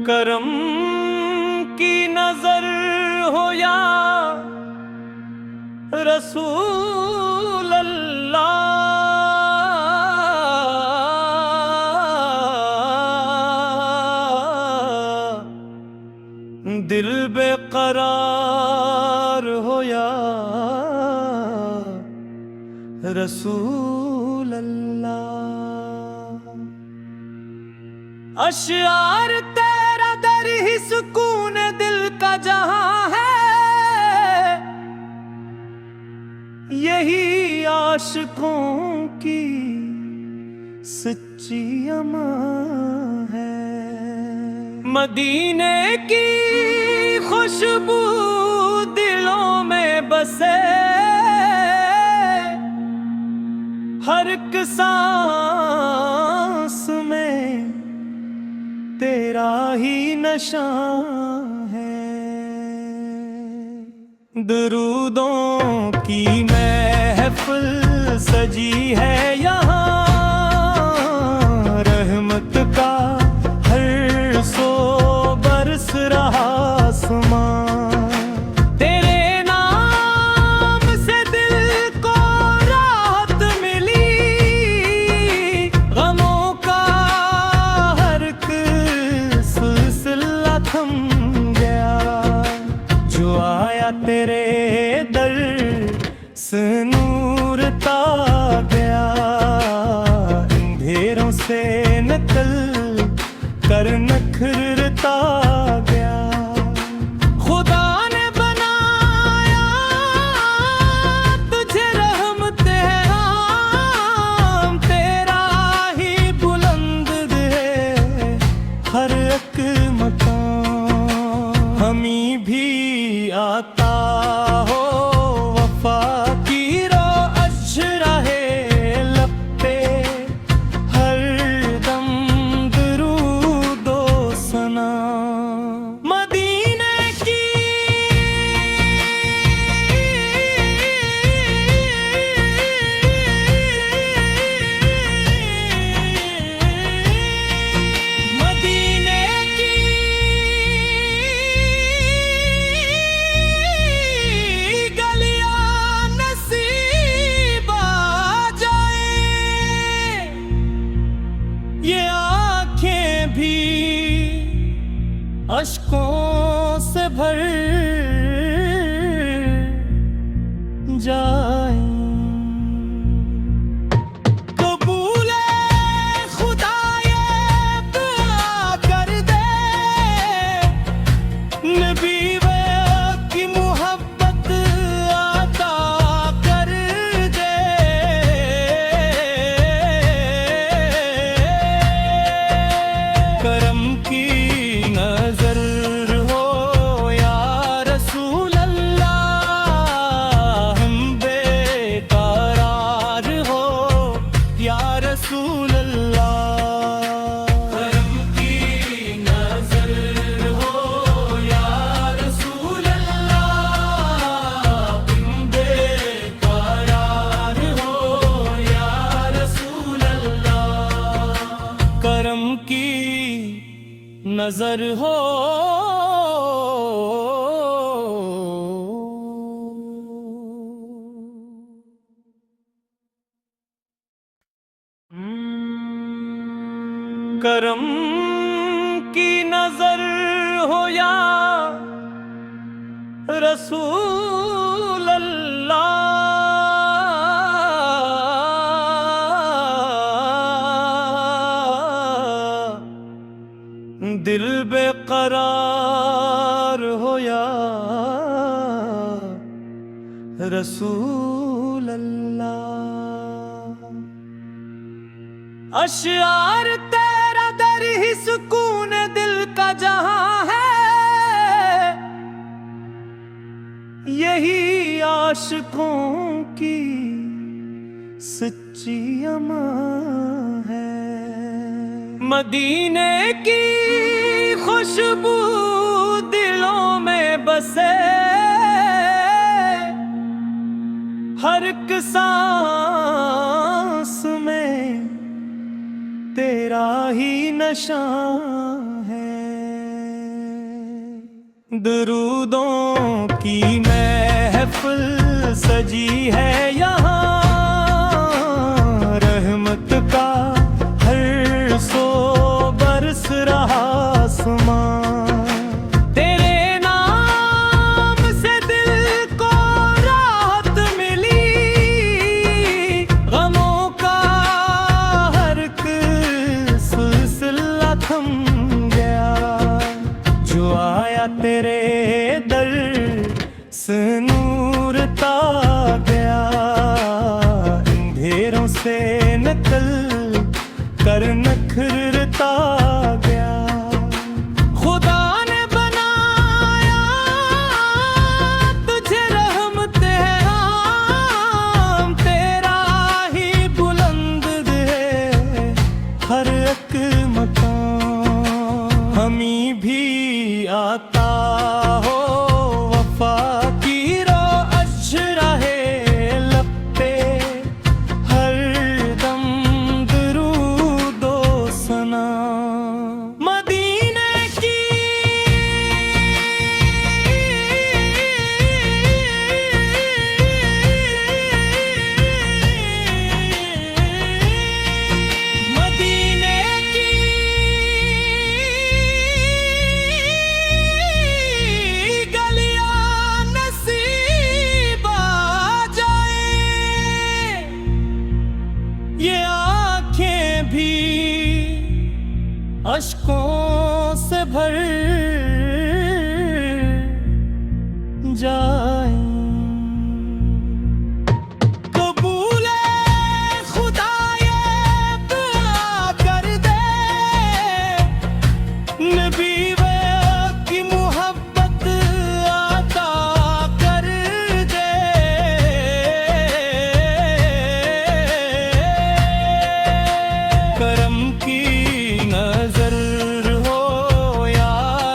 करम की नजर हो या रसूल अल्लाह, दिल बेकरार हो या रसूल अल्लाह। अशआर तेरा दर ही सुकून दिल का जहां है, यही आशिकों की सच्ची अमां है। मदीने की खुशबू दिलों में बसे, हर एक सांस में तेरा ही नशा है। दुरूदों की महफिल सजी है यहाँ, रहमत का हर सो बरस रहा आसमां। तेरे नाम से दिल को राहत मिली, गमों का हर एक सिलसिला थम गया। जो आया तेरे दर से नूर ता गया, अंधेरों से निकल कर नखरता गया। खुदा ने बनाया तुझे रहमते आम, तेरा ही बुलंद है हर एक मकाम। हमी भी आता हो वफा की रो अशराहे लब पे, हर दम दुरूदो सना। मदीने की मदीने की गलियां नसीब आ जाए, ये आंखें भी अश्कों से भर जाए। कबूल है खुदा ये दुआ कर दे, नबी वे की मोहब्बत अता कर दे। करम की नजर हो या रसूल अल्लाह, हम बेकरार हो या रसूल अल्लाह। करम की नजर हो या रसूल अल्लाह, हम बेकरार हो या रसूल अल्लाह। करम की नजर हो करम की नजर हो या रसूल अल्लाह, दिल बेकरार हो या रसूल अल्लाह। अशआर तेरा दर ही सुकून दिल का जहां है, यही आशिकों की सच्ची अमां है। मदीने की खुशबू दिलों में बसे, हर एक सांस में तेरा ही नशा है। दरूदों की महफिल सजी है यहाँ, रहमत का हर सो बरस रहा आसमां। तेरे नाम से दिल को राहत मिली, गमों का हर एक सिलसिला थम गया। जो आया तेरे दर से नूर ता गया, अंधेरों से निकल कर नखरता गया। खुदा ने बनाया तुझे रहमत है आम, तेरा ही बुलंद है हर एक मकाम। हमी भी आता हो वफा की रो अशराहे लब पे, हर दम दरूदो सना। मदीने की मदीने की गलियां नसीब आ जाए, ये आंखें भी अश्कों से भर जाए। कबूल है खुदा ये दुआ कर दे, नबी वे की मोहब्बत अता कर दे। करम की नजर हो या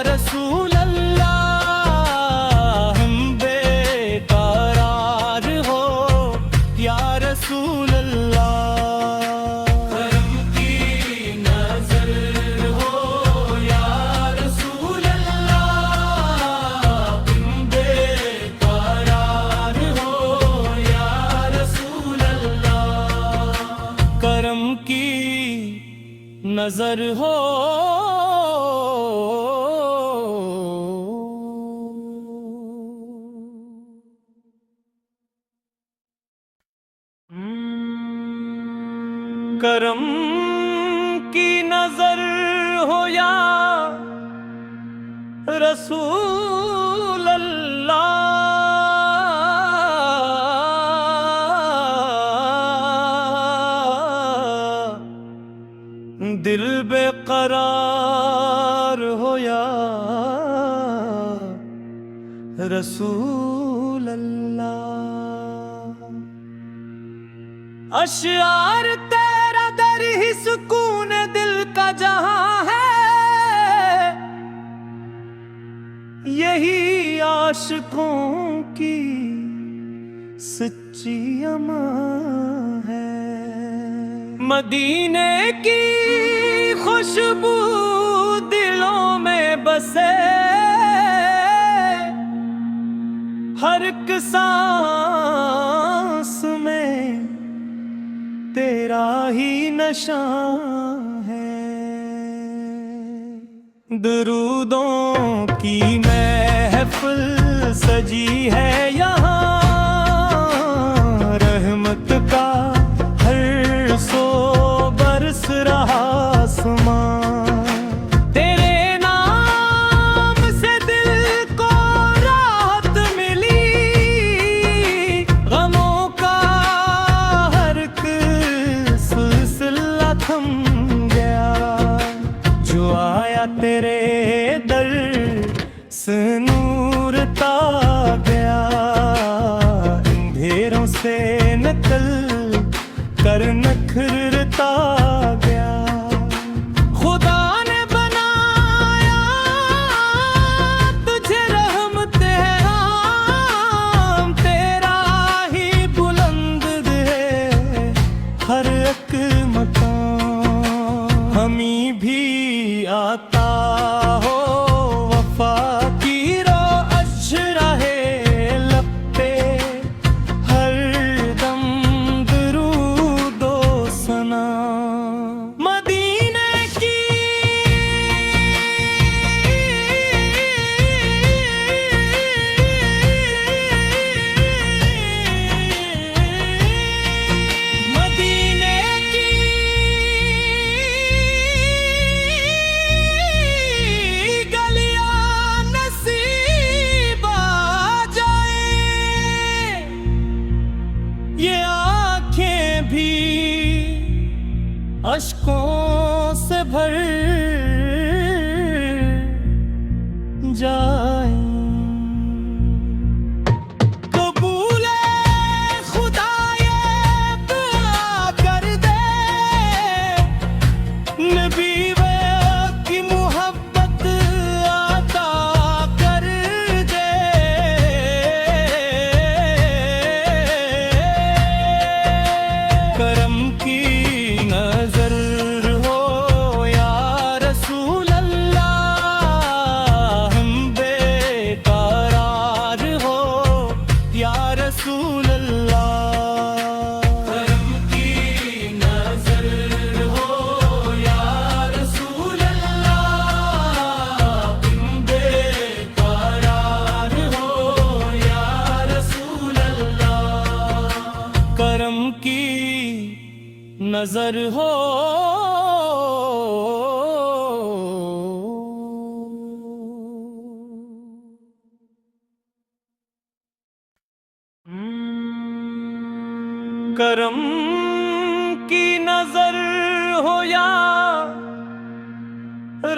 रसूल अल्लाह, हम बेकरार हो या रसूल अल्लाह। करम की नजर हो या रसूल अल्लाह, हम बेकरार हो या रसूल अल्लाह। करम की नजर हो करम की नजर हो या रसूल अल्लाह। दिल बेकरार हो या रसूल अल्लाह। अशआर तेरा दर ही सुकून दिल का जहां है, यही आशिकों की सच्ची अमां है। मदीने की खुशबू दिलों में बसे, हर एक सांस में तेरा ही नशा है। दरूदों की महफिल सजी है यहाँ, रहमत का हर सो बरस रहा आसमां। तेरे नाम से दिल को राहत मिली, गमों का हर एक सिलसिला थम गया। जो आया तेरे दर से नूर ता गया, अंधेरों से निकल कर नखरता गया। खुदा ने बनाया तुझे रहमत है आम, तेरा ही बुलंद है हर एक मकाम। हमी भी आता हो वफा की भर जाए। कबूले खुदा ये दुआ कर दे, नबी की मोहब्बत अता कर दे। करम की नजर हो या रसूल अल्लाह, हम बेकरार हो या रसूल अल्लाह। करम की नजर हो या रसूल अल्लाह, हम बेकरार हो या रसूल अल्लाह। करम की नजर हो करम की नजर हो या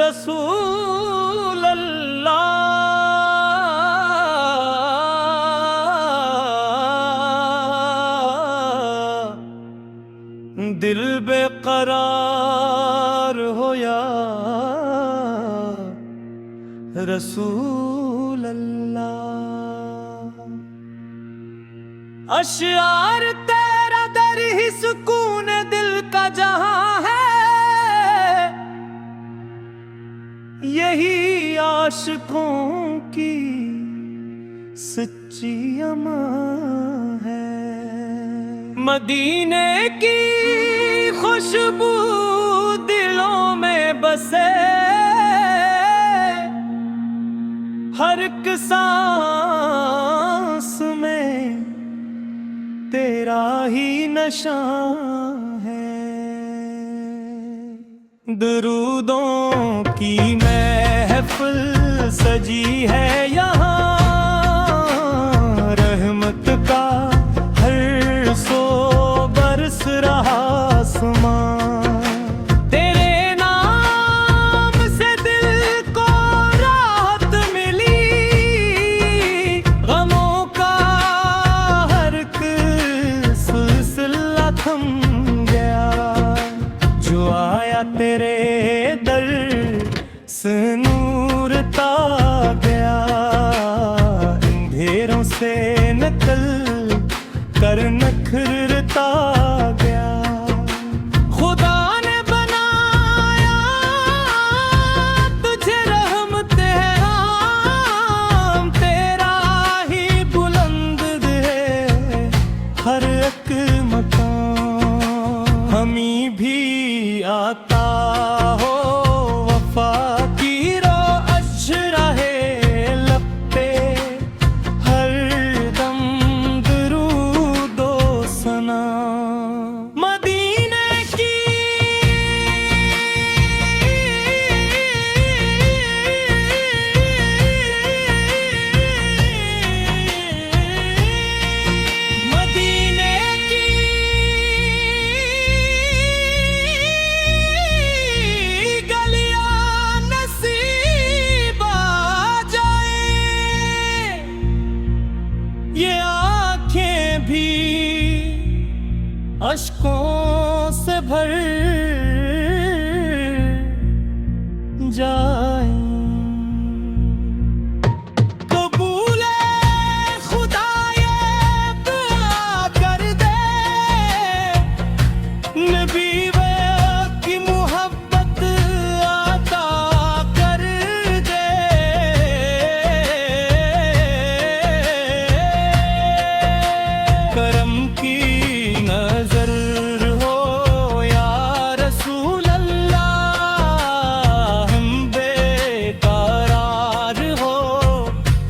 रसूल अल्लाह, दिल बेकरार हो या रसूल अल्लाह। अशआर तेरा दर ही सुकून दिल का जहां है, यही आशिकों की सच्ची अमां है। मदीने की खुशबू दिलों में बसे, हर एक सांस में तेरा ही नशा है। दरूदों की महफिल सजी है यहाँ, रहमत का हर सो बरस रहा आसमां। तेरे नाम से दिल को राहत मिली, गमों का हर एक सिलसिला थम गया। जो आया तेरे दर से नूर ता गया, अंधेरों से निकल कर नखरता गया। खुदा ने बनाया तुझे रहमत है आम, तेरा ही बुलंद है हर एक मकाम। हमी भी आता हो वफा की रो अशराहे लब पे, हर दम दरूदो सना। मदीने की मदीने की गलियां नसीब आ जाए, ये आँखें भी अश्कों से भर जाए। कबूले खुदा ये दुआ कर दे, नबी की मोहब्बत अता कर दे। करम की नजर हो या रसूल अल्लाह, हम बेकरार हो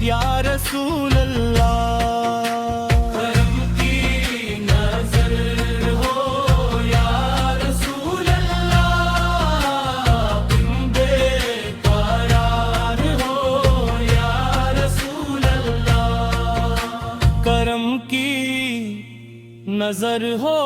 या रसूल अल्लाह। करम की नजर हो या रसूल अल्लाह, हम बेकरार हो या रसूल अल्लाह। करम की नजर हो